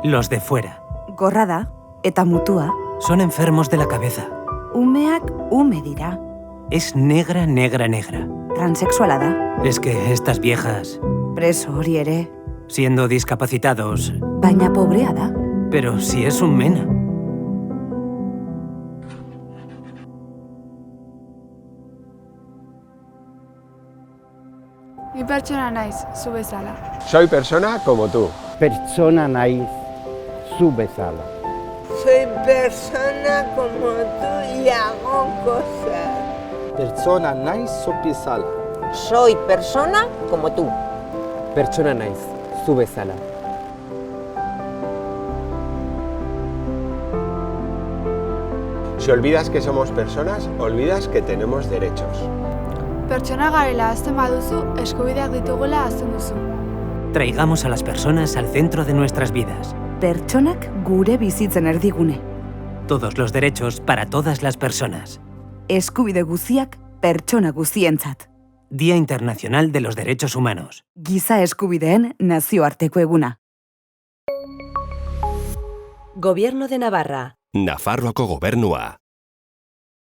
Los de fuera. Gorra da, eta mutua. Son enfermos de la cabeza. Umeak ume dira. Es negra, negra, negra. Transexuala da. Es que estas viejas, Preso hori ere. siendo discapacitados, Baina pobrea da. pero si es un mena. Ni pertsona naiz, zu bezala. Soy persona como tú. Pertsona naiz zu bezala. Soy persona como tú y hago cosas. Pertsona naiz zu bezala. Soy persona como tú. Pertsona naiz, zu bezala. Si olvidas que somos personas, olvidas que tenemos derechos. Pertsona garela azten baduzu, eskubideak ditugula azten duzu. Traigamos a las personas al centro de nuestras vidas. Pertsonak gure bizitzen erdigune. Todos los derechos para todas las personas. Eskubide guziak pertsona guzientzat. Día Internacional de los Derechos Humanos. Giza eskubideen nazioarteko eguna. Gobierno de Navarra. Nafarroako gobernua.